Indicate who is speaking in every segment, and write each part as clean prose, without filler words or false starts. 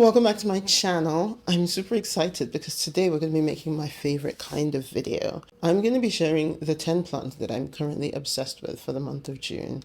Speaker 1: Welcome back to my channel. I'm super excited because today we're going to be making my favorite kind of video. I'm going to be sharing the 10 plants that I'm currently obsessed with for the month of June.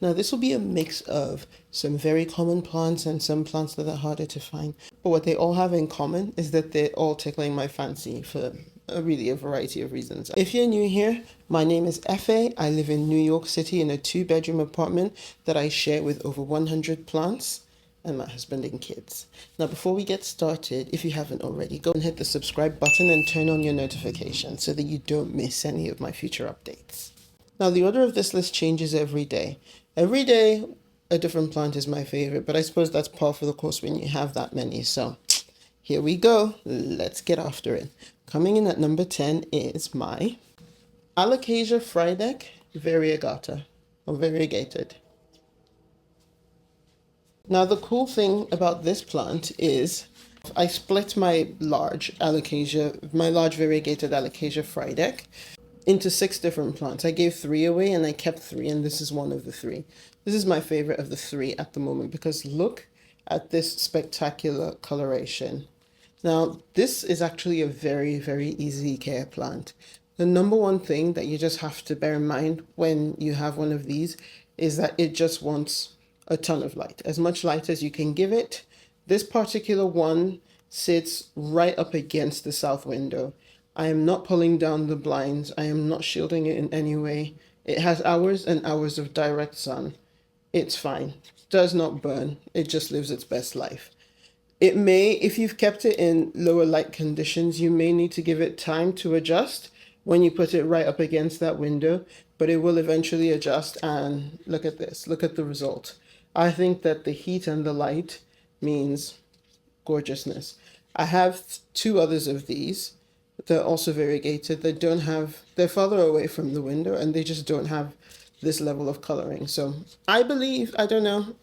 Speaker 1: Now this will be a mix of some very common plants and some plants that are harder to find. But what they all have in common is that they're all tickling my fancy for really a variety of reasons. If you're new here, my name is Efe. I live in New York City in a 2-bedroom apartment that I share with over 100 plants and my husband and kids. Now before we get started, if you haven't already, go and hit the subscribe button and turn on your notifications so that you don't miss any of my future updates. Now the order of this list changes every day. Every day a different plant is my favorite, but I suppose that's par for the course when you have that many. So here we go, let's get after it. Coming in at number 10 is my Alocasia Frydek Variegata, or Variegated. Now the cool thing about this plant is I split my large variegated Alocasia Frydek into 6 different plants. I gave 3 away and I kept 3, and this is one of the 3. This is my favorite of the 3 at the moment because look at this spectacular coloration. Now this is actually a very, very easy care plant. The number one thing that you just have to bear in mind when you have one of these is that it just wants a ton of light, as much light as you can give it. This particular one sits right up against the south window. I am not pulling down the blinds. I am not shielding it in any way. It has hours and hours of direct sun. It's fine. It does not burn. It just lives its best life. It may, if you've kept it in lower light conditions, you may need to give it time to adjust when you put it right up against that window, but it will eventually adjust. And look at this. Look at the result. I think that the heat and the light means gorgeousness. I have 2 others of these. They're also variegated. They're farther away from the window and they just don't have this level of coloring. So I believe, I don't know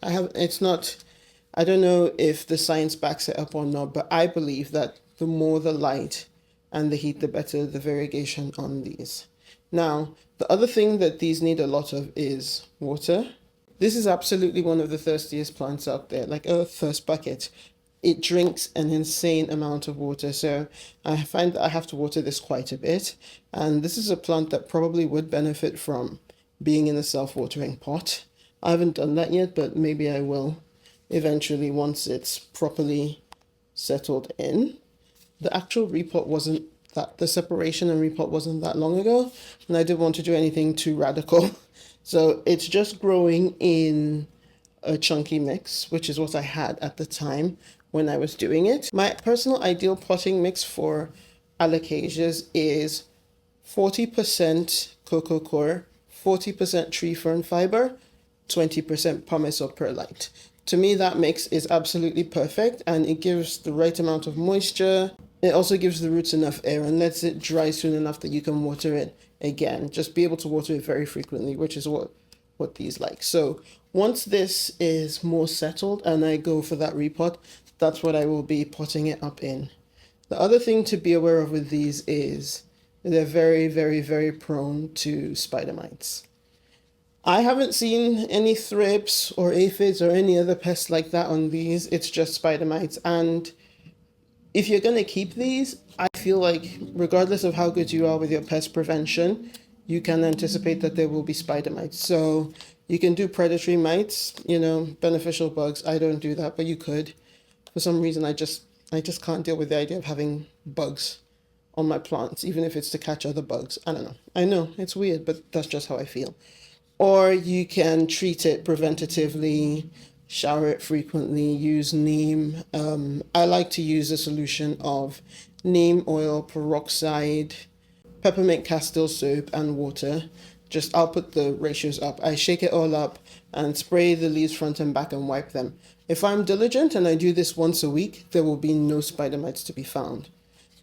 Speaker 1: if the science backs it up or not, but I believe that the more the light and the heat, the better the variegation on these. Now, the other thing that these need a lot of is water. This is absolutely one of the thirstiest plants out there, like a thirst bucket. It drinks an insane amount of water, so I find that I have to water this quite a bit. And this is a plant that probably would benefit from being in a self-watering pot. I haven't done that yet, but maybe I will eventually once it's properly settled in. The actual repot the separation and repot wasn't that long ago, and I didn't want to do anything too radical. So it's just growing in a chunky mix, which is what I had at the time when I was doing it. My personal ideal potting mix for alocasias is 40% coco coir, 40% tree fern fiber, 20% pumice or perlite. To me, that mix is absolutely perfect, and it gives the right amount of moisture. It also gives the roots enough air and lets it dry soon enough that you can water it again. Just be able to water it very frequently, which is what these like. So once this is more settled and I go for that repot, that's what I will be potting it up in. The other thing to be aware of with these is they're very, very, very prone to spider mites. I haven't seen any thrips or aphids or any other pests like that on these. It's just spider mites. And if you're going to keep these, I feel like regardless of how good you are with your pest prevention, you can anticipate that there will be spider mites. So you can do predatory mites, beneficial bugs. I don't do that, but you could. For some reason, I just can't deal with the idea of having bugs on my plants, even if it's to catch other bugs. I don't know. I know it's weird, but that's just how I feel. Or you can treat it preventatively, shower it frequently, use neem. I like to use a solution of neem oil, peroxide, peppermint castile soap, and water. I'll put the ratios up. I shake it all up and spray the leaves front and back and wipe them. If I'm diligent and I do this once a week, there will be no spider mites to be found.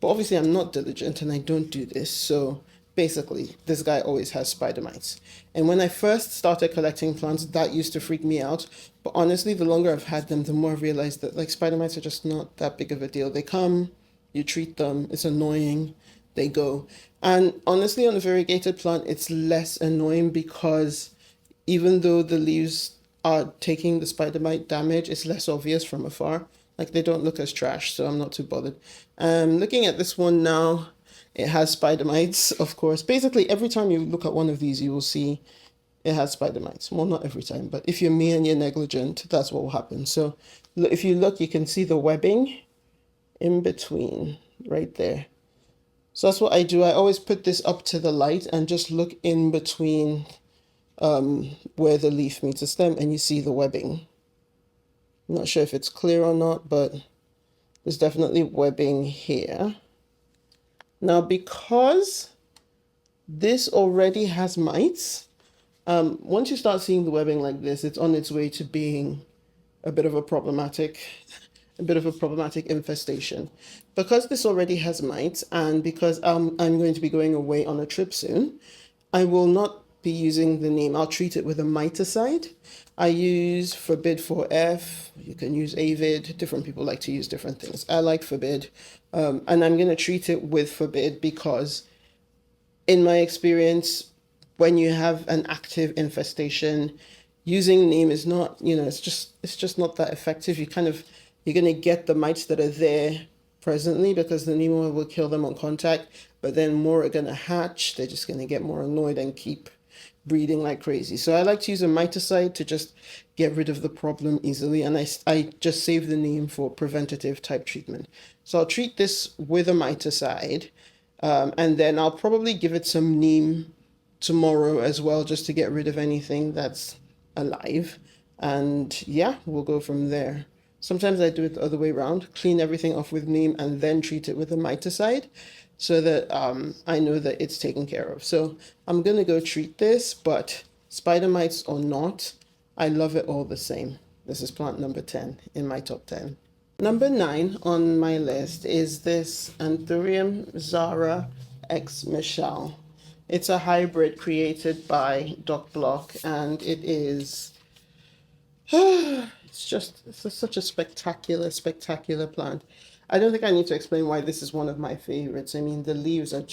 Speaker 1: But obviously I'm not diligent and I don't do this, so basically this guy always has spider mites. And when I first started collecting plants, that used to freak me out. But honestly, the longer I've had them, the more I've realized that spider mites are just not that big of a deal. They come, you treat them, it's annoying, they go. And honestly, on a variegated plant, it's less annoying because even though the leaves are taking the spider mite damage, it's less obvious from afar. Like they don't look as trash, so I'm not too bothered. Looking at this one now, it has spider mites, of course. Basically, every time you look at one of these, you will see it has spider mites. Well, not every time, but if you're me and you're negligent, that's what will happen. So if you look, you can see the webbing in between right there. So that's what I do. I always put this up to the light and just look in between where the leaf meets the stem, and you see the webbing. I'm not sure if it's clear or not, but there's definitely webbing here. Now, because this already has mites, once you start seeing the webbing like this, it's on its way to being a bit of a problematic infestation. Because this already has mites, and because I'm going to be going away on a trip soon, I will not be using the neem. I'll treat it with a miticide. I use Forbid 4F. You can use Avid. Different people like to use different things. I like Forbid, and I'm going to treat it with Forbid because, in my experience, when you have an active infestation, using neem is not, it's just not that effective. You're going to get the mites that are there presently because the neem oil will kill them on contact, but then more are going to hatch. They're just going to get more annoyed and keep breeding like crazy. So I like to use a miticide to just get rid of the problem easily, and I just save the neem for preventative type treatment. So I'll treat this with a miticide, and then I'll probably give it some neem tomorrow as well, just to get rid of anything that's alive. And yeah, we'll go from there. Sometimes I do it the other way around, clean everything off with neem and then treat it with a miticide so that I know that it's taken care of. So I'm going to go treat this, but spider mites or not, I love it all the same. This is plant number 10 in my top 10. Number 9 on my list is this Anthurium Zara X Michelle. It's a hybrid created by Doc Block, and it is, it's such a spectacular plant. I don't think I need to explain why this is one of my favorites. I mean, the leaves are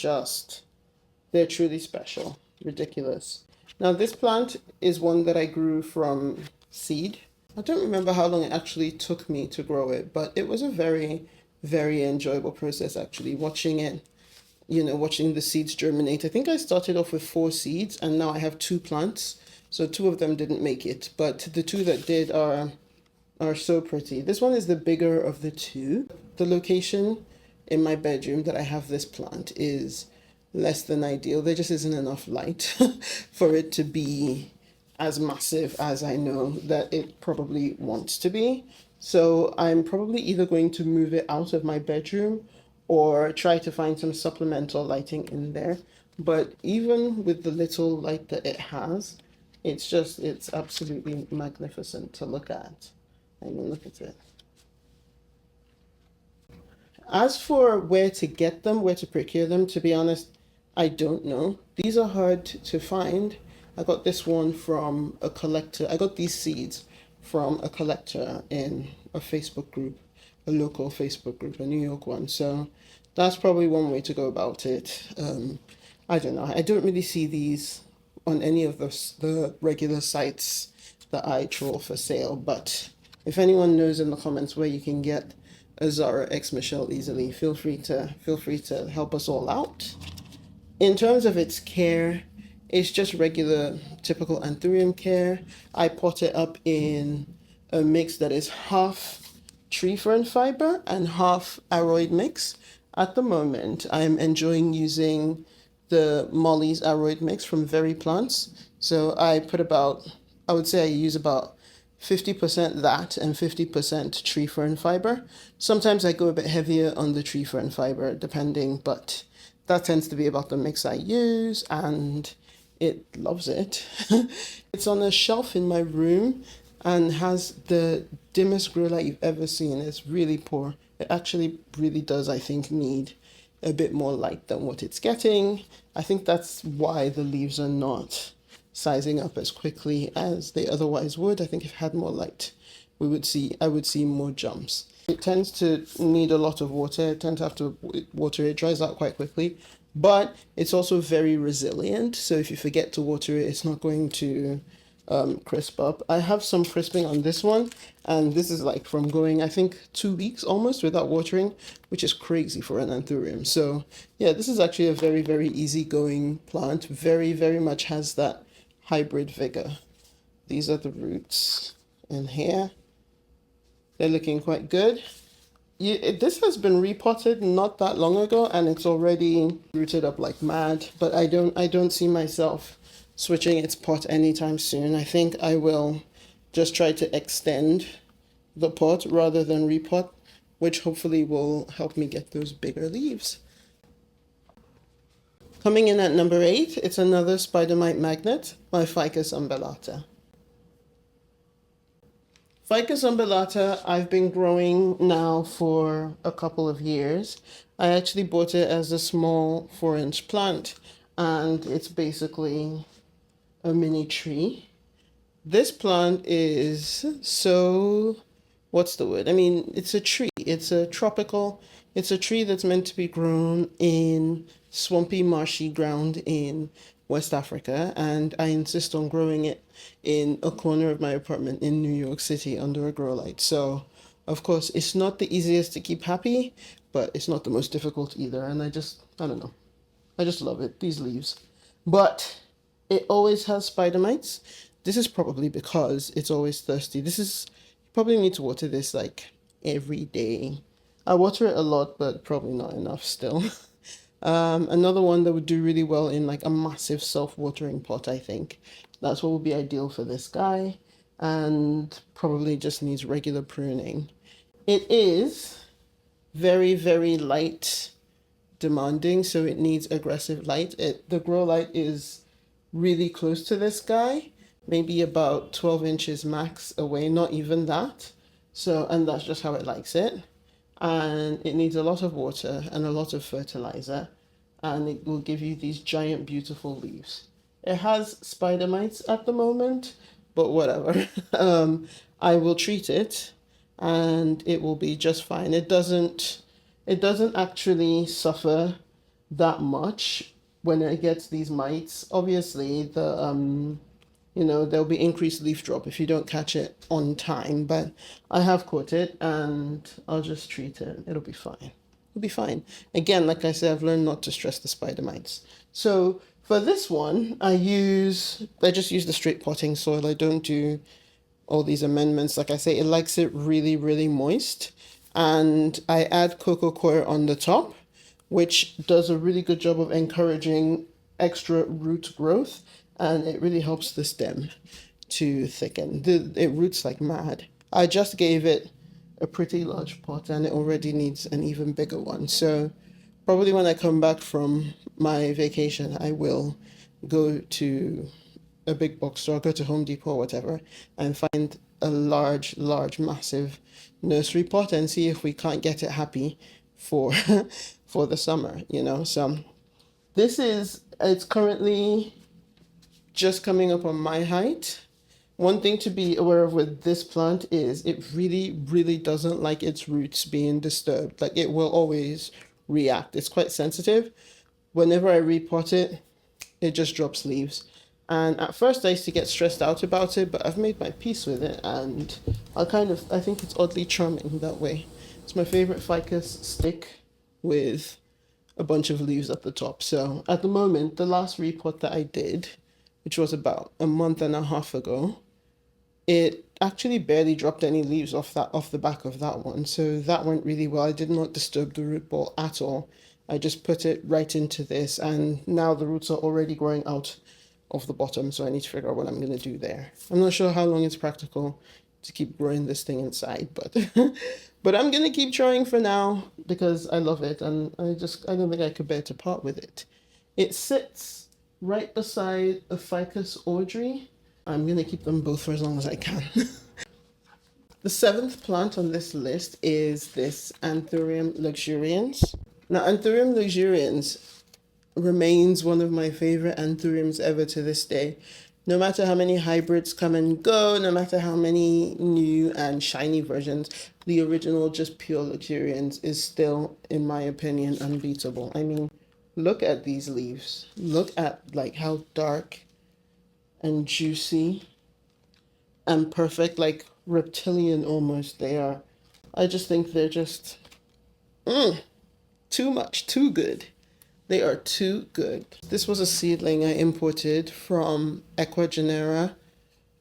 Speaker 1: they're truly special, ridiculous. Now, this plant is one that I grew from seed. I don't remember how long it actually took me to grow it, but it was a very, very enjoyable process actually, watching the seeds germinate. I think I started off with 4 seeds and now I have 2 plants. So 2 of them didn't make it, but the 2 that did are so pretty. This one is the bigger of the 2. The location in my bedroom that I have this plant is less than ideal. There just isn't enough light for it to be as massive as I know that it probably wants to be. So I'm probably either going to move it out of my bedroom or try to find some supplemental lighting in there. But even with the little light that it has, it's absolutely magnificent to look at. I mean, look at it. As for where to get them, where to procure them, to be honest, I don't know. These are hard to find. I got this one from a collector. I got these seeds from a collector in a Facebook group, a local Facebook group, a New York one. So that's probably one way to go about it. I don't know. I don't really see these on any of the regular sites that I troll for sale, but if anyone knows in the comments where you can get a Zara X Michelle easily, feel free to help us all out. In terms of its care, it's just regular, typical Anthurium care. I pot it up in a mix that is half tree fern fiber and half Aroid mix. At the moment, I'm enjoying using the Molly's Aroid mix from Very Plants. So I would say I use about 50% that and 50% tree fern fiber. Sometimes I go a bit heavier on the tree fern fiber, depending, but that tends to be about the mix I use, and it loves it. It's on a shelf in my room and has the dimmest grow light you've ever seen. It's really poor. It actually really does, I think, need a bit more light than what it's getting. I think that's why the leaves are not sizing up as quickly as they otherwise would. I think if it had more light, I would see more jumps. It tends to need a lot of water. I tend to have to water it. It dries out quite quickly, but it's also very resilient. So if you forget to water it, it's not going to crisp up. I have some crisping on this one, and this is like from going, I think, 2 weeks almost without watering, which is crazy for an anthurium. So yeah, this is actually a very, very easygoing plant. Very, very much has that hybrid vigor. These are the roots in here. They're looking quite good. This has been repotted not that long ago, and it's already rooted up like mad. But I don't see myself switching its pot anytime soon. I think I will just try to extend the pot rather than repot, which hopefully will help me get those bigger leaves. Coming in at number 8, it's another spider mite magnet by Ficus Umbellata. Ficus Umbellata I've been growing now for a couple of years. I actually bought it as a small 4-inch plant, and it's basically a mini tree. This plant is so, what's the word? I mean, it's a tree. It's a tropical, it's a tree that's meant to be grown in swampy, marshy ground in West Africa, and I insist on growing it in a corner of my apartment in New York City under a grow light. So, of course, it's not the easiest to keep happy, but it's not the most difficult either. And I don't know. I just love it, these leaves. But it always has spider mites. This is probably because it's always thirsty. You probably need to water this like every day. I water it a lot, but probably not enough still. Another one that would do really well in like a massive self-watering pot, I think. That's what would be ideal for this guy, and probably just needs regular pruning. It is very, very light demanding, so it needs aggressive light. The grow light is really close to this guy, maybe about 12 inches max away, not even that. So, and that's just how it likes it. And it needs a lot of water and a lot of fertilizer, and it will give you these giant, beautiful leaves. It has spider mites at the moment, but whatever. I will treat it, and it will be just fine. It doesn't actually suffer that much when it gets these mites. Obviously, there'll be increased leaf drop if you don't catch it on time, but I have caught it, and I'll just treat it. It'll be fine. It'll be fine. Again, like I said, I've learned not to stress the spider mites. So for this one, I just use the straight potting soil. I don't do all these amendments. Like I say, it likes it really, really moist. And I add coco coir on the top, which does a really good job of encouraging extra root growth, and it really helps the stem to thicken. It roots like mad. I just gave it a pretty large pot, and it already needs an even bigger one. So probably when I come back from my vacation, I will go to a big box store, go to Home Depot or whatever, and find a large, massive nursery pot and see if we can't get it happy for for the summer, So it's currently just coming up on my height. One thing to be aware of with this plant is it really, really doesn't like its roots being disturbed. Like, it will always react. It's quite sensitive. Whenever I repot it, it just drops leaves. And at first I used to get stressed out about it, but I've made my peace with it, and I think it's oddly charming that way. It's my favorite ficus stick with a bunch of leaves at the top. So at the moment, the last repot that I did, which was about a month and a half ago, it actually barely dropped any leaves off the back of that one. So that went really well. I did not disturb the root ball at all. I just put it right into this, and now the roots are already growing out of the bottom, so I need to figure out what I'm going to do there. I'm not sure how long it's practical to keep growing this thing inside, but but I'm going to keep trying for now because I love it, and I don't think I could bear to part with it. It sits right beside a Ficus Audrey. I'm going to keep them both for as long as I can. The 7th plant on this list is this Anthurium Luxurians. Now, Anthurium Luxurians remains one of my favorite anthuriums ever to this day. No matter how many hybrids come and go, no matter how many new and shiny versions, the original just pure Luxurians is still, in my opinion, unbeatable. I mean, look at these leaves. Look at like how dark and juicy and perfect, like reptilian almost. They are, I just think they're just too much, too good. They are too good. This was a seedling I imported from Ecuagenera,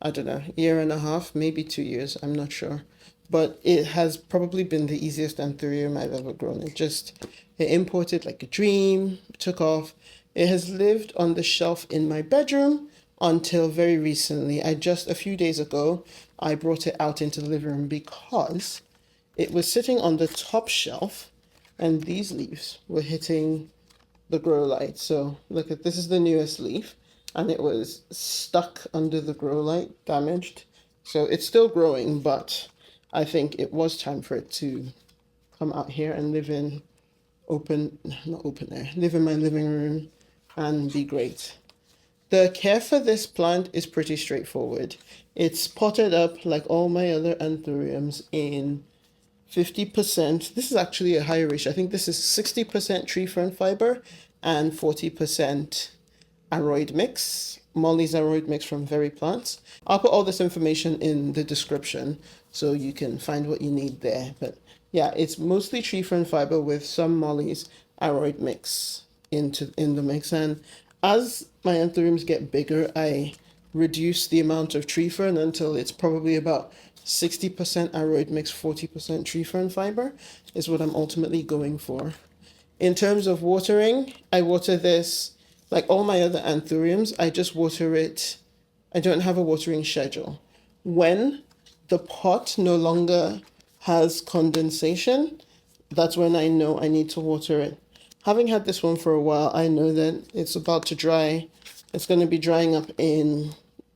Speaker 1: I don't know, year and a half, maybe 2 years, I'm not sure. But it has probably been the easiest Anthurium I've ever grown. It imported like a dream, took off. It has lived on the shelf in my bedroom until very recently. A few days ago, I brought it out into the living room because it was sitting on the top shelf and these leaves were hitting the grow light. So look at, this is the newest leaf and it was stuck under the grow light, damaged. So it's still growing, but I think it was time for it to come out here and live in not open air, live in my living room and be great. The care for this plant is pretty straightforward. It's potted up like all my other anthuriums in 50%. This is actually a higher ratio. I think this is 60% tree fern fiber and 40% Aroid mix, Molly's Aroid mix from Very Plants. I'll put all this information in the description so you can find what you need there. But yeah, it's mostly tree fern fiber with some Molly's Aroid mix in the mix. And as my anthuriums get bigger, I reduce the amount of tree fern until it's probably about 60% Aroid mix, 40% tree fern fiber is what I'm ultimately going for. In terms of watering, I water this like all my other anthuriums. I just water it. I don't have a watering schedule. When the pot no longer has condensation, that's when I know I need to water it. Having had this one for a while, I know that it's about to dry. It's going to be drying up in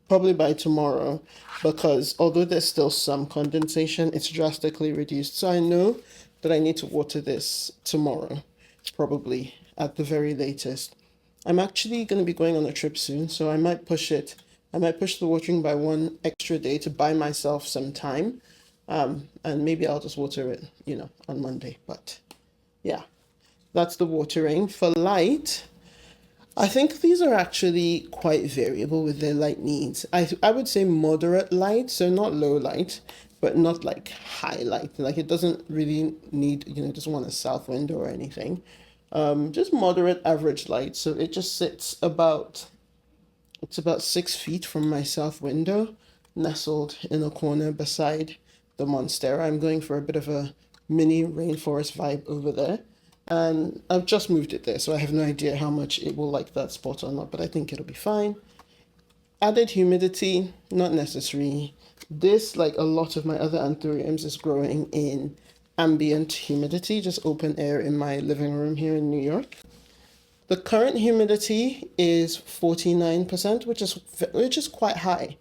Speaker 1: probably by tomorrow, because although there's still some condensation, it's drastically reduced. So I know that I need to water this tomorrow, probably at the very latest. I'm actually going to be going on a trip soon, so I might push it. I might push the watering by one extra day to buy myself some time. And maybe I'll just water it, on Monday. But yeah, that's the watering. For light, I think these are actually quite variable with their light needs. I would say moderate light, so not low light, but not like high light. Like it doesn't really need, it doesn't want a south window or anything. Just moderate average light. So it just sits it's about 6 feet from my south window, nestled in a corner beside the Monstera. I'm going for a bit of a mini rainforest vibe over there. And I've just moved it there, so I have no idea how much it will like that spot or not, but I think it'll be fine. Added humidity, not necessary. This, like a lot of my other anthuriums, is growing in ambient humidity, just open air in my living room here in New York. The current humidity is 49%, which is quite high,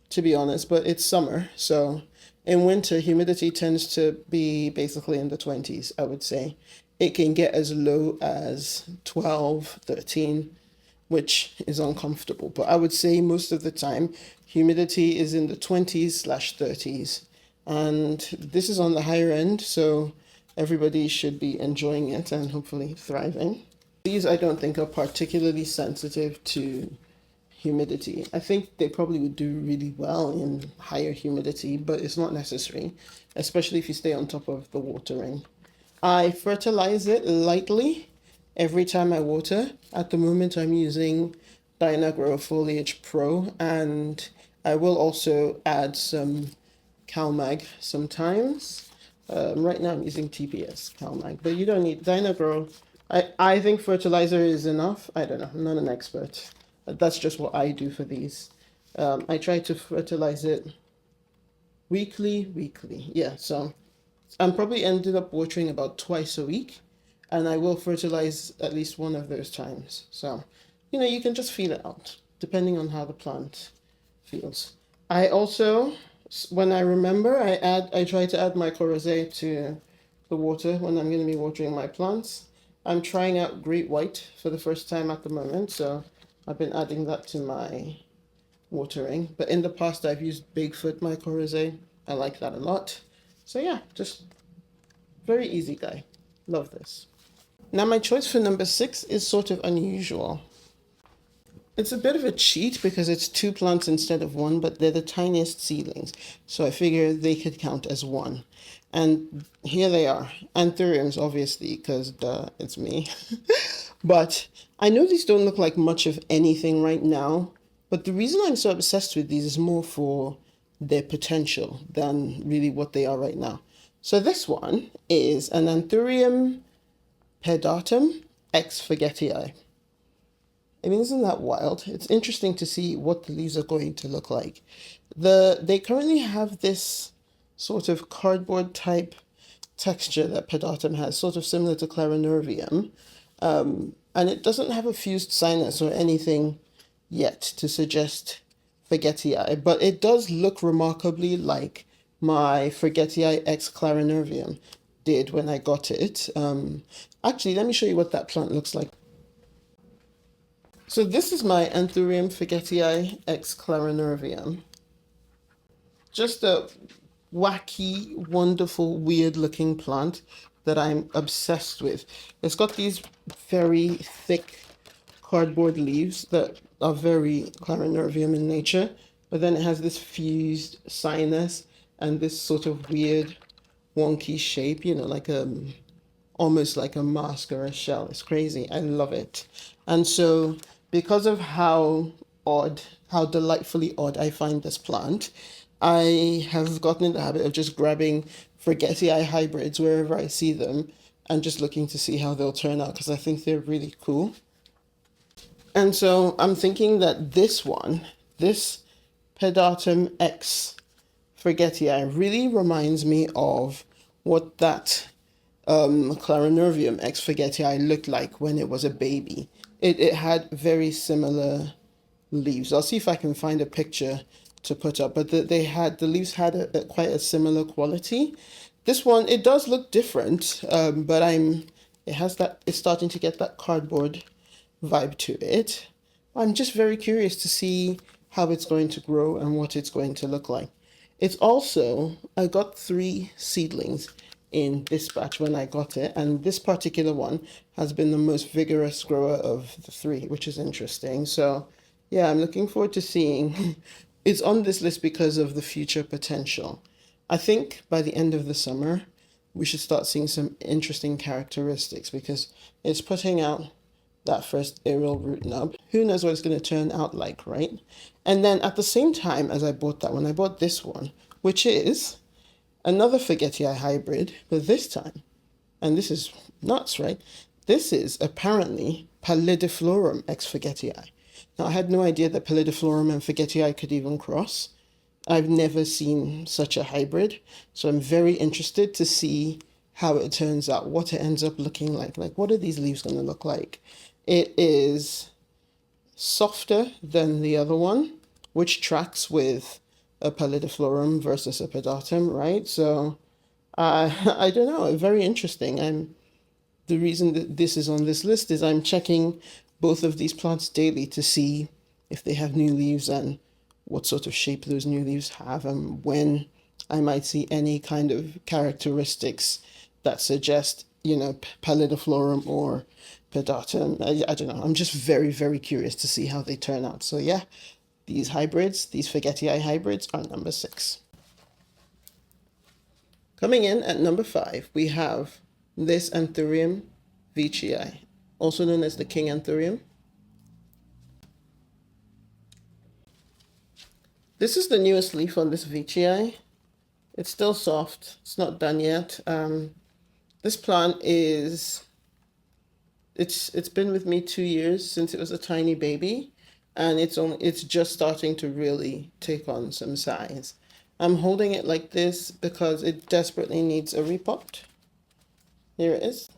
Speaker 1: to be honest, but it's summer, so in winter, humidity tends to be basically in the 20s, I would say. It can get as low as 12, 13, which is uncomfortable. But I would say most of the time, humidity is in the 20s/30s. And this is on the higher end, so everybody should be enjoying it and hopefully thriving. These I don't think are particularly sensitive to humidity. I think they probably would do really well in higher humidity, but it's not necessary, especially if you stay on top of the watering. I fertilize it lightly every time I water. At the moment, I'm using Dynagrow Foliage Pro, and I will also add some CalMag sometimes. Right now, I'm using TPS CalMag, but you don't need Dynagrow. I think fertilizer is enough. I don't know. I'm not an expert. That's just what I do for these. I try to fertilize it weekly. Yeah, so I'm probably ended up watering about twice a week, and I will fertilize at least one of those times. So, you can just feel it out, depending on how the plant feels. I also, when I remember, I try to add mycorrhizae to the water when I'm going to be watering my plants. I'm trying out Great White for the first time at the moment, so I've been adding that to my watering. But in the past, I've used Bigfoot mycorrhizae. I like that a lot. So yeah, just very easy guy. Love this. Now my choice for number 6 is sort of unusual. It's a bit of a cheat because it's 2 plants instead of one, but they're the tiniest seedlings. So I figure they could count as one. And here they are. Anthuriums, obviously, because it's me. But I know these don't look like much of anything right now. But the reason I'm so obsessed with these is more for their potential than really what they are right now. So this one is an Anthurium Pedatum ex Forgettii. I mean, isn't that wild? It's interesting to see what the leaves are going to look like. They currently have this sort of cardboard type texture that Pedatum has, sort of similar to Clarinervium. And it doesn't have a fused sinus or anything yet to suggest Forgettii, but it does look remarkably like my Forgettii ex Clarinervium did when I got it. Actually, let me show you what that plant looks like. So this is my Anthurium Forgettii ex Clarinervium. Just a wacky, wonderful, weird looking plant that I'm obsessed with. It's got these very thick cardboard leaves that are very Clarinervium in nature, but then it has this fused sinus and this sort of weird, wonky shape, you know, like almost like a mask or a shell. It's crazy. I love it. And so, because of how delightfully odd I find this plant, I have gotten in the habit of just grabbing Forgettii hybrids wherever I see them and just looking to see how they'll turn out because I think they're really cool. And so I'm thinking that this one, this Pedatum X Forgettii, really reminds me of what that Clarinervium ex Forgettii looked like when it was a baby. It had very similar leaves. I'll see if I can find a picture to put up, but the leaves had quite a similar quality. This one, it does look different, but it's starting to get that cardboard vibe to it. I'm just very curious to see how it's going to grow and what it's going to look like. It's also, I got 3 seedlings in this batch when I got it, and this particular one has been the most vigorous grower of the 3, which is interesting. So yeah, I'm looking forward to seeing. It's on this list because of the future potential. I think by the end of the summer, we should start seeing some interesting characteristics because it's putting out that first aerial root nub. Who knows what it's going to turn out like, right? And then at the same time as I bought that one, I bought this one, which is another Forgettii hybrid, but this time, and this is nuts, right? This is apparently Pallidiflorum ex Forgettii. Now, I had no idea that Pallidiflorum and Forgettii could even cross. I've never seen such a hybrid, so I'm very interested to see how it turns out, what it ends up looking like. Like, what are these leaves going to look like? It is softer than the other one, which tracks with a Pallidiflorum versus a Pedatum, right? So I don't know, very interesting. The reason that this is on this list is I'm checking both of these plants daily to see if they have new leaves and what sort of shape those new leaves have and when I might see any kind of characteristics that suggest, you know, Pallidiflorum or Pedatum. I don't know. I'm just very, very curious to see how they turn out. So yeah, these Forgettii hybrids are number 6. Coming in at number 5, we have this Anthurium Veitchii, also known as the King Anthurium. This is the newest leaf on this Veitchii. It's still soft. It's not done yet. This plant is, it's been with me 2 years since it was a tiny baby, and it's just starting to really take on some size. I'm holding it like this because it desperately needs a repot. Here it is.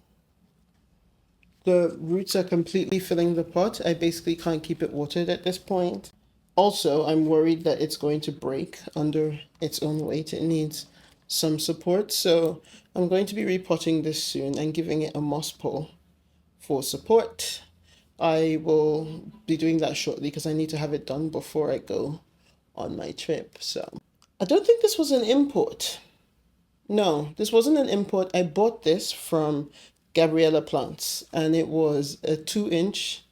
Speaker 1: The roots are completely filling the pot. I basically can't keep it watered at this point. Also, I'm worried that it's going to break under its own weight. It needs some support, so I'm going to be repotting this soon and giving it a moss pull for support. I will be doing that shortly because I need to have it done before I go on my trip. So I don't think this was an import. No, this wasn't an import. I bought this from Gabriella Plants, and it was a 2-inch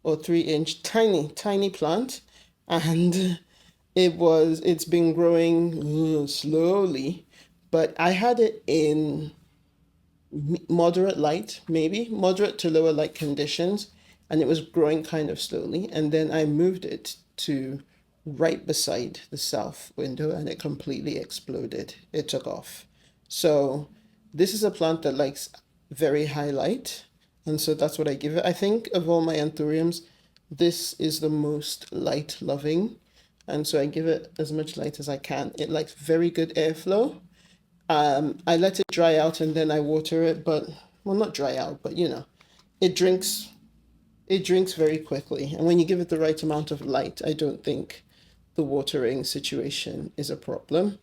Speaker 1: or 3 inch, tiny plant, and it's been growing slowly, but I had it in moderate light, maybe moderate to lower light conditions, and it was growing kind of slowly. And then I moved it to right beside the south window, and it completely exploded. It took off. So this is a plant that likes very high light, and so that's what I give it. I think of all my anthuriums, this is the most light loving, and so I give it as much light as I can. It likes very good airflow. I let it dry out and then I water it, but well, not dry out, but it drinks it drinks very quickly. And when you give it the right amount of light, I don't think the watering situation is a problem.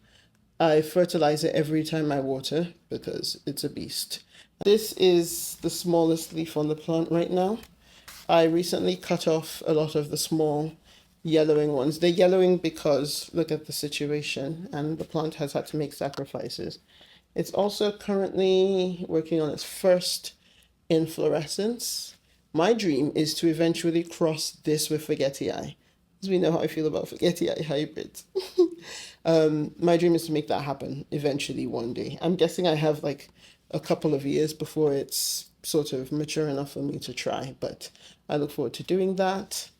Speaker 1: I fertilize it every time I water because it's a beast. This is the smallest leaf on the plant right now. I recently cut off a lot of the small yellowing ones. They're yellowing because look at the situation, and the plant has had to make sacrifices. It's also currently working on its first inflorescence. My dream is to eventually cross this with Forgetti, because we know how I feel about Forgetti hybrids. My dream is to make that happen eventually one day. I'm guessing I have like a couple of years before it's sort of mature enough for me to try, but I look forward to doing that.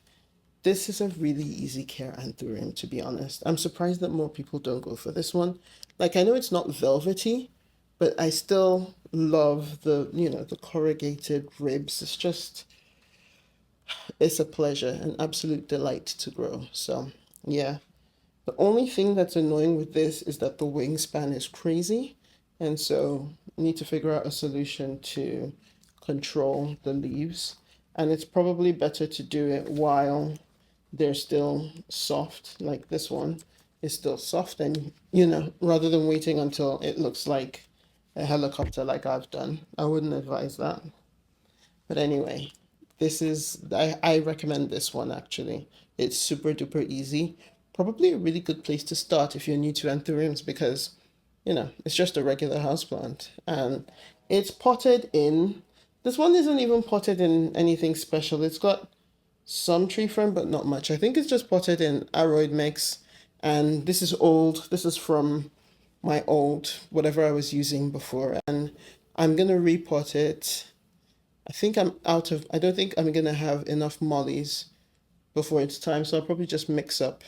Speaker 1: This is a really easy care anthurium, to be honest. I'm surprised that more people don't go for this one. Like, I know it's not velvety, but I still love the corrugated ribs. It's a pleasure, an absolute delight to grow. So, yeah. The only thing that's annoying with this is that the wingspan is crazy. And so I need to figure out a solution to control the leaves. And it's probably better to do it while they're still soft, like this one is still soft, and rather than waiting until it looks like a helicopter like I've done. I wouldn't advise that. But anyway, I recommend this one actually. It's super duper easy. Probably a really good place to start if you're new to anthuriums because, it's just a regular houseplant. And it's potted in, this one isn't even potted in anything special. It's got some tree fern, but not much. I think it's just potted in Aroid mix. And this is old. This is from my old, whatever I was using before. And I'm going to repot it. I don't think I'm going to have enough mollies before it's time. So I'll probably just mix up,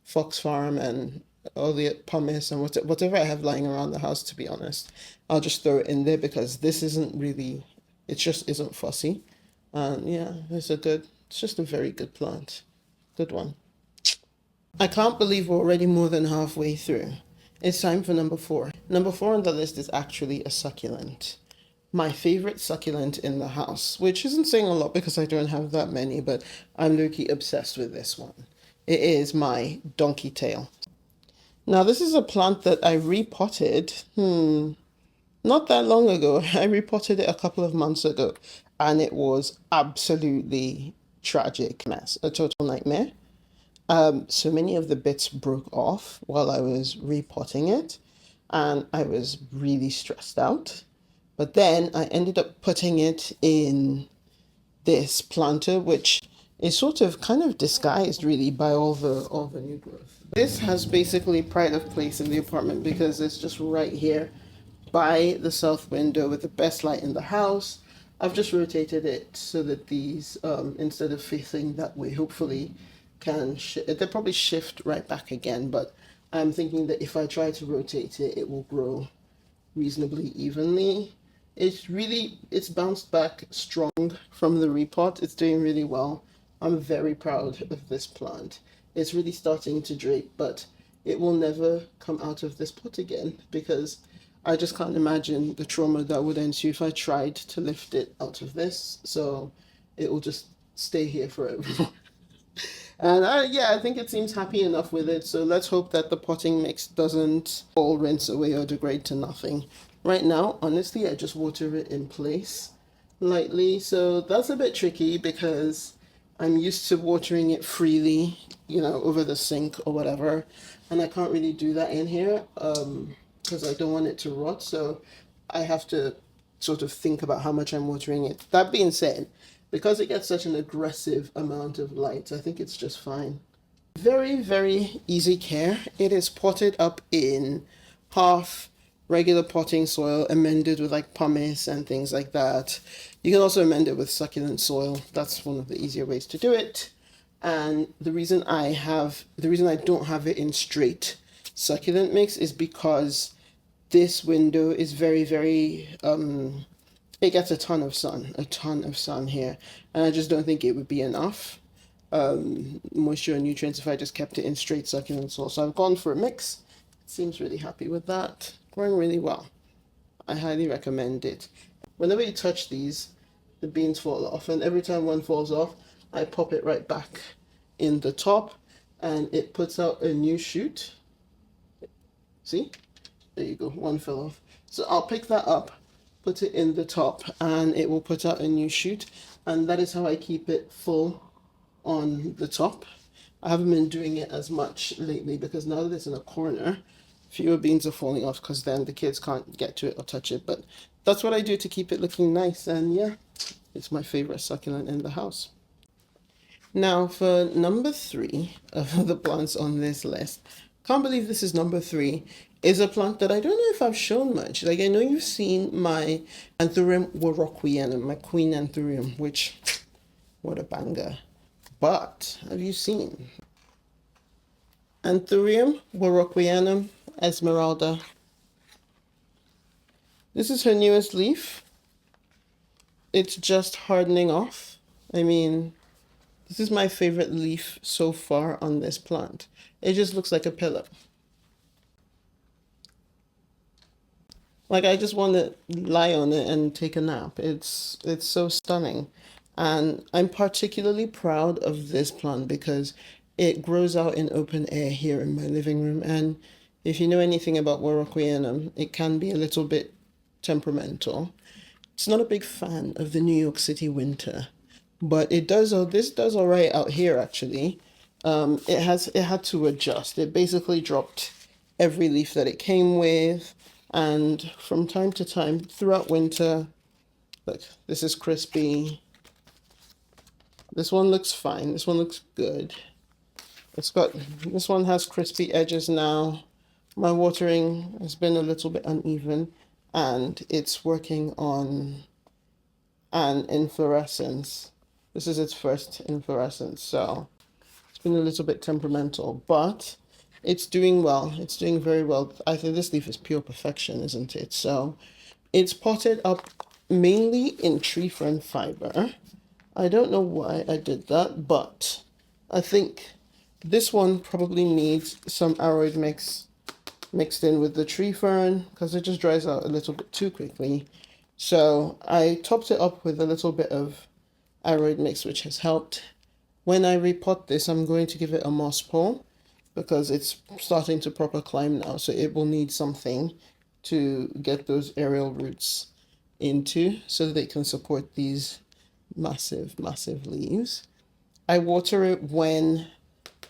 Speaker 1: Fox Farm and all the pumice and whatever I have lying around the house, to be honest. I'll just throw it in there because this isn't really, it just isn't fussy. And yeah, it's just a very good plant. Good one. I can't believe we're already more than halfway through. It's time for number 4. Number 4 on the list is actually a succulent. My favorite succulent in the house, which isn't saying a lot because I don't have that many, but I'm low-key obsessed with this one. It is my Donkeytail. Now, this is a plant that I repotted, not that long ago. I repotted it a couple of months ago, and it was absolutely tragic mess, a total nightmare. So many of the bits broke off while I was repotting it, and I was really stressed out. But then I ended up putting it in this planter, which is sort of kind of disguised really by all the new growth. This has basically pride of place in the apartment because it's just right here by the south window with the best light in the house. I've just rotated it so that these, instead of facing that way, hopefully they'll probably shift right back again, but I'm thinking that if I try to rotate it, it will grow reasonably evenly. It's bounced back strong from the repot. It's doing really well. I'm very proud of this plant. It's really starting to drape, but it will never come out of this pot again because I just can't imagine the trauma that would ensue if I tried to lift it out of this. So it will just stay here forever. And I think it seems happy enough with it. So let's hope that the potting mix doesn't all rinse away or degrade to nothing. Right now, honestly, I just water it in place lightly. So that's a bit tricky because I'm used to watering it freely, over the sink or whatever. And I can't really do that in here because I don't want it to rot. So I have to sort of think about how much I'm watering it. That being said, because it gets such an aggressive amount of light, I think it's just fine. Very, very easy care. It is potted up in half regular potting soil, amended with like pumice and things like that. You can also amend it with succulent soil. That's one of the easier ways to do it. And the reason I don't have it in straight succulent mix is because this window is very, very, it gets a ton of sun here. And I just don't think it would be enough moisture and nutrients if I just kept it in straight succulent soil. So I've gone for a mix. Seems really happy with that. Growing really well. I highly recommend it. Whenever you touch these, the beans fall off, and every time one falls off, I pop it right back in the top and it puts out a new shoot. See? There you go, one fell off. So I'll pick that up, put it in the top, and it will put out a new shoot, and that is how I keep it full on the top. I haven't been doing it as much lately because now that it's in a corner, fewer beans are falling off because then the kids can't get to it or touch it. But that's what I do to keep it looking nice, and yeah, it's my favorite succulent in the house. Now for number 3 of the plants on this list, can't believe this is number 3, is a plant that I don't know if I've shown much. Like, I know you've seen my Anthurium Warocqueanum, my queen Anthurium, which, what a banger. But have you seen Anthurium Warocqueanum Esmeralda? This is her newest leaf. It's just hardening off. I mean, this is my favorite leaf so far on this plant. It just looks like a pillow. Like, I just want to lie on it and take a nap. It's so stunning. And I'm particularly proud of this plant because it grows out in open air here in my living room. And if you know anything about Warocqueanum, it can be a little bit temperamental. It's not a big fan of the New York City winter, but this does all right out here actually. It had to adjust. It basically dropped every leaf that it came with. And from time to time throughout winter, look, this is crispy. This one looks fine. This one looks good. This one has crispy edges now. My watering has been a little bit uneven and it's working on an inflorescence. This is its first inflorescence, so it's been a little bit temperamental, but it's doing well. It's doing very well. I think this leaf is pure perfection, isn't it? So it's potted up mainly in tree fern fiber. I don't know why I did that, but I think this one probably needs some Aroid mix mixed in with the tree fern because it just dries out a little bit too quickly. So I topped it up with a little bit of Aroid mix, which has helped. When I repot this, I'm going to give it a moss pole because it's starting to proper climb now, so it will need something to get those aerial roots into so that it can support these massive leaves. I water it when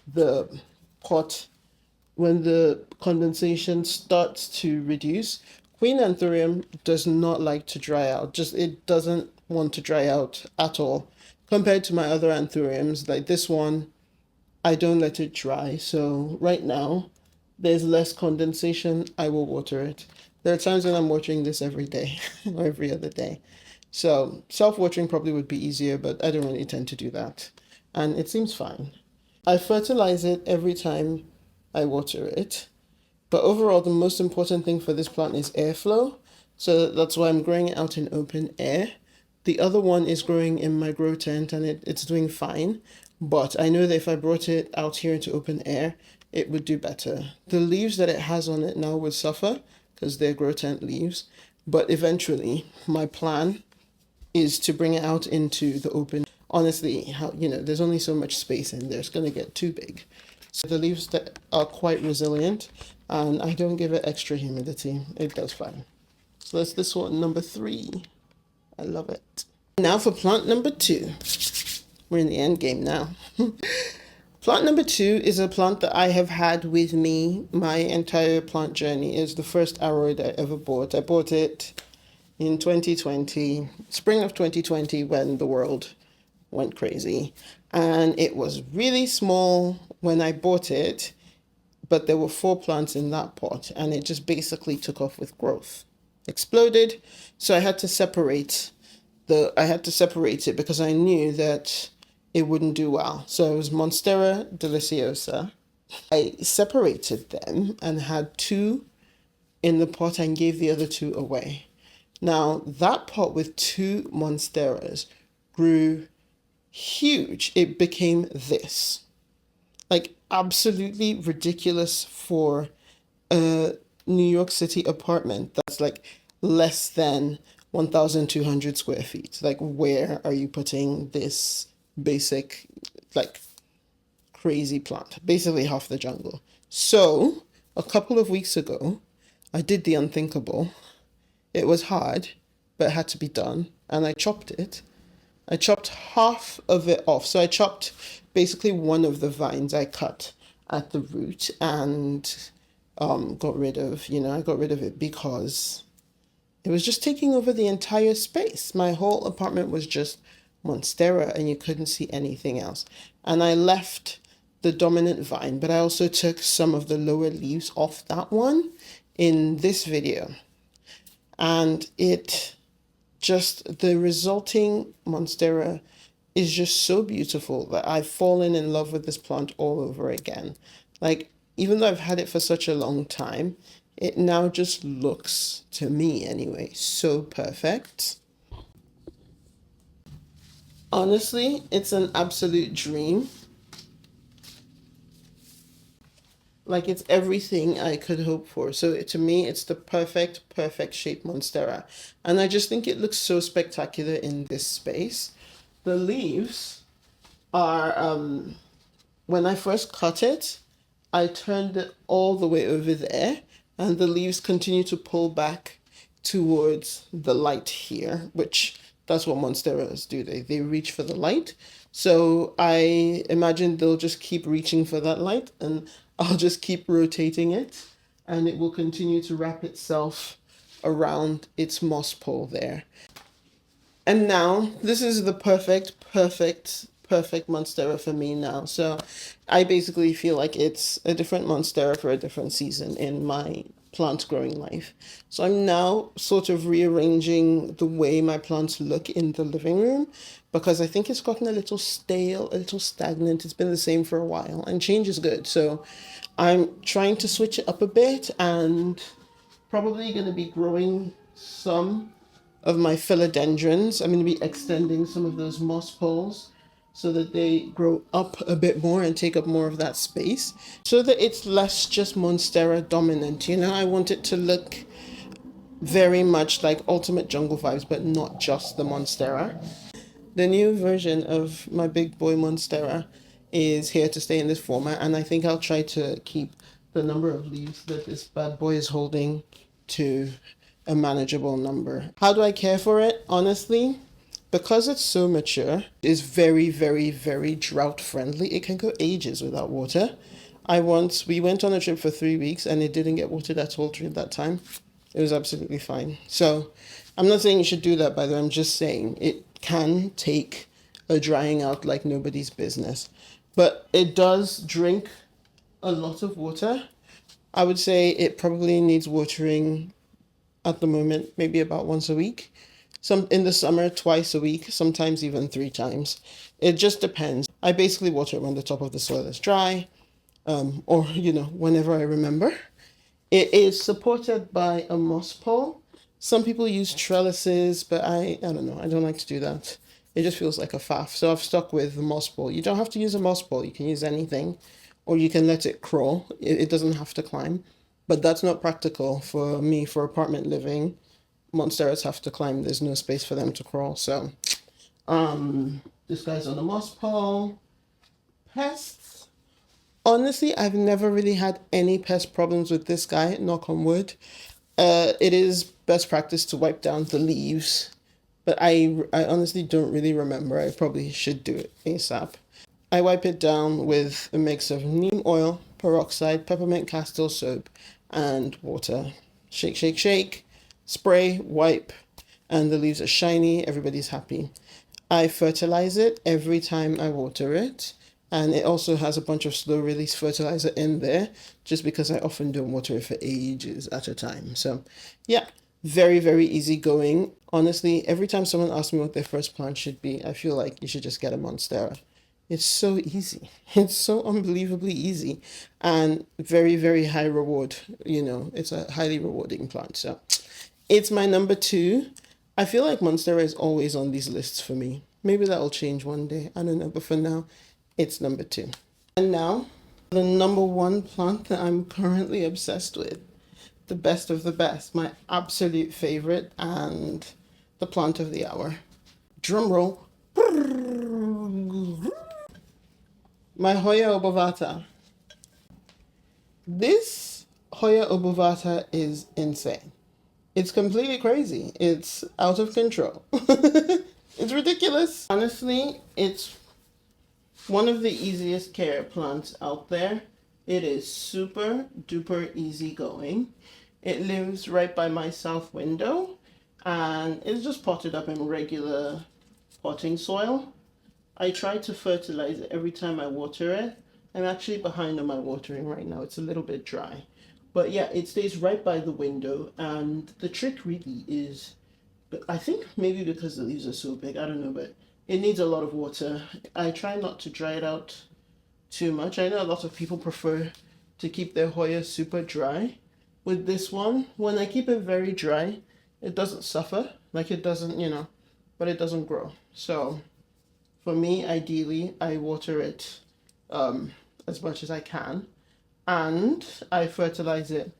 Speaker 1: the condensation starts to reduce. Queen Anthurium does not like to dry out. It doesn't want to dry out at all. Compared to my other Anthuriums, like this one, I don't let it dry. So right now, there's less condensation. I will water it. There are times when I'm watering this every day or every other day. So self-watering probably would be easier, but I don't really tend to do that. And it seems fine. I fertilize it every time I water it. But overall, the most important thing for this plant is airflow. So that's why I'm growing it out in open air. The other one is growing in my grow tent and it's doing fine. But I know that if I brought it out here into open air, it would do better. The leaves that it has on it now would suffer because they're grow tent leaves. But eventually, my plan is to bring it out into the open. Honestly, there's only so much space in there. It's going to get too big. So the leaves that are quite resilient, and I don't give it extra humidity. It does fine. So that's this one, number 3. I love it. Now for plant number 2. We're in the end game now. Plant number 2 is a plant that I have had with me my entire plant journey. It's the first Aroid I ever bought. I bought it in 2020, spring of 2020, when the world went crazy. And it was really small when I bought it, but there were 4 plants in that pot, and it just basically took off with growth. Exploded. So I had to separate it because I knew that it wouldn't do well. So it was Monstera Deliciosa. I separated them and had 2 in the pot and gave the other 2 away. Now, that pot with 2 Monsteras grew huge. It became this. Like, absolutely ridiculous for a New York City apartment that's like less than 1,200 square feet. Like, where are you putting this basic, like, crazy plant? Basically half the jungle. So, a couple of weeks ago, I did the unthinkable. It was hard, but it had to be done. And I chopped it. I chopped half of it off. So I chopped basically one of the vines I cut at the root and got rid of, I got rid of it because it was just taking over the entire space. My whole apartment was just Monstera and you couldn't see anything else. And I left the dominant vine, but I also took some of the lower leaves off that one in this video. And the resulting Monstera is just so beautiful that I've fallen in love with this plant all over again. Like, even though I've had it for such a long time, it now just looks, to me anyway, so perfect. Honestly, it's an absolute dream. Like, it's everything I could hope for. So to me, it's the perfect shape Monstera. And I just think it looks so spectacular in this space. The leaves are, when I first cut it, I turned it all the way over there, and the leaves continue to pull back towards the light here, which that's what Monsteras do. They reach for the light. So I imagine they'll just keep reaching for that light, and I'll just keep rotating it, and it will continue to wrap itself around its moss pole there. And now, this is the perfect Monstera for me now. So I basically feel like it's a different Monstera for a different season in my plant growing life. So I'm now sort of rearranging the way my plants look in the living room because I think it's gotten a little stale, a little stagnant. It's been the same for a while, and change is good. So I'm trying to switch it up a bit and probably going to be growing some of my philodendrons. I'm going to be extending some of those moss poles so that they grow up a bit more and take up more of that space so that it's less just Monstera dominant. I want it to look very much like Ultimate Jungle vibes, but not just the Monstera. The new version of my big boy Monstera is here to stay in this format, and I think I'll try to keep the number of leaves that this bad boy is holding to a manageable number. How do I care for it? Honestly, because it's so mature, it's very, very, very drought friendly. It can go ages without water. We went on a trip for 3 weeks and it didn't get watered at all during that time. It was absolutely fine. So I'm not saying you should do that, by the way. I'm just saying it can take a drying out like nobody's business. But it does drink a lot of water. I would say it probably needs watering at the moment, maybe about once a week. Some in the summer, twice a week, sometimes even 3 times. It just depends. I basically water it when the top of the soil is dry, or whenever I remember. It is supported by a moss pole. Some people use trellises, but I don't know. I don't like to do that. It just feels like a faff. So I've stuck with the moss pole. You don't have to use a moss pole. You can use anything, or you can let it crawl. It doesn't have to climb, but that's not practical for me for apartment living. Monsteras have to climb. There's no space for them to crawl. So, this guy's on the moss pole. Pests. Honestly, I've never really had any pest problems with this guy, knock on wood. It is best practice to wipe down the leaves, but I honestly don't really remember. I probably should do it ASAP. I wipe it down with a mix of neem oil, peroxide, peppermint castile soap, and water. Shake, shake, shake, spray, wipe, and the leaves are shiny, everybody's happy. I fertilize it every time I water it. And it also has a bunch of slow release fertilizer in there, just because I often don't water it for ages at a time. So yeah, very, very easy going. Honestly, every time someone asks me what their first plant should be, I feel like you should just get a Monstera. It's so easy. It's so unbelievably easy and very, very high reward. You know, it's a highly rewarding plant. So it's my number 2. I feel like Monstera is always on these lists for me. Maybe that'll change one day. I don't know. But for now, it's number 2. And now, the number 1 plant that I'm currently obsessed with. The best of the best. My absolute favorite and the plant of the hour. Drum roll. My Hoya Obovata. This Hoya Obovata is insane. It's completely crazy. It's out of control. It's ridiculous. Honestly, it's one of the easiest care plants out there. It is super duper easy going. It lives right by my south window and it's just potted up in regular potting soil. I try to fertilize it every time I water it. I'm actually behind on my watering right now. It's a little bit dry. But yeah, it stays right by the window, and the trick really is, I think maybe because the leaves are so big, I don't know, but it needs a lot of water. I try not to dry it out too much. I know a lot of people prefer to keep their Hoya super dry. With this one, when I keep it very dry, it doesn't suffer, like it doesn't, you know, but it doesn't grow. So for me, ideally, I water it as much as I can, and I fertilize it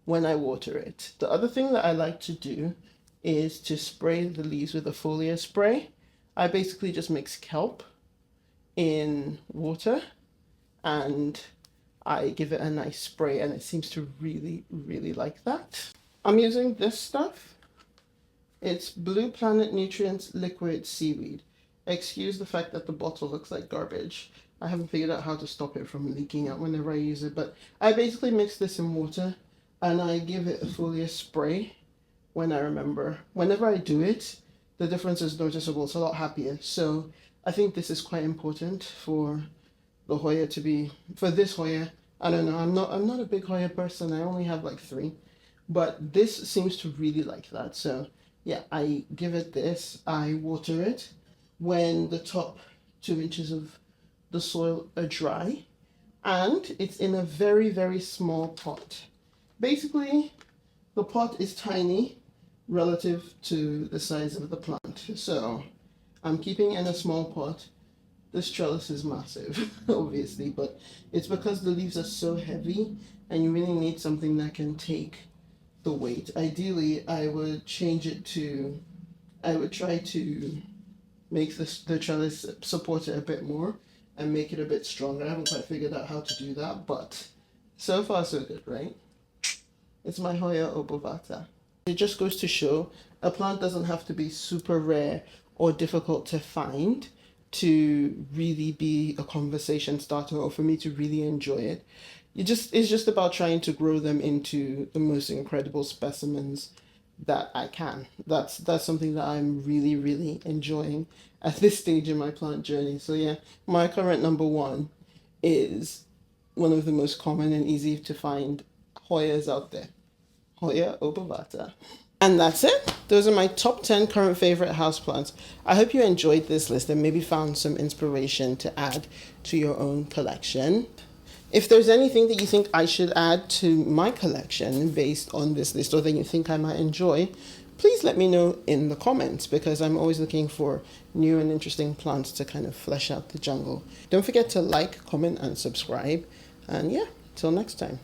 Speaker 1: when I water it. The other thing that I like to do is to spray the leaves with a foliar spray. I basically just mix kelp in water and I give it a nice spray, and it seems to really, really like that. I'm using this stuff. It's Blue Planet Nutrients Liquid Seaweed. Excuse the fact that the bottle looks like garbage. I haven't figured out how to stop it from leaking out whenever I use it, but I basically mix this in water and I give it a foliar spray when I remember. Whenever I do it, the difference is noticeable. It's a lot happier. So I think this is quite important for the Hoya to be, for this Hoya. I don't know, I'm not a big Hoya person. I only have like 3, but this seems to really like that. So yeah, I give it this, I water it when the top 2 inches of the soil are dry, and it's in a very, very small pot. Basically, the pot is tiny relative to the size of the plant. So I'm keeping it in a small pot. This trellis is massive, obviously, but it's because the leaves are so heavy and you really need something that can take the weight. Ideally, I would change it to, I would try to make the trellis support it a bit more and make it a bit stronger. I haven't quite figured out how to do that, but so far so good, right? It's my Hoya Obovata. It just goes to show a plant doesn't have to be super rare or difficult to find to really be a conversation starter or for me to really enjoy it. It's just about trying to grow them into the most incredible specimens that I can. That's something that I'm really, really enjoying at this stage in my plant journey. So yeah, my current number 1 is one of the most common and easy to find Hoyas out there. Hoya Obovata. And that's it. Those are my top 10 current favorite houseplants. I hope you enjoyed this list and maybe found some inspiration to add to your own collection. If there's anything that you think I should add to my collection based on this list or that you think I might enjoy, please let me know in the comments, because I'm always looking for new and interesting plants to kind of flesh out the jungle. Don't forget to like, comment, and subscribe. And yeah, till next time,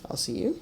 Speaker 1: I'll see you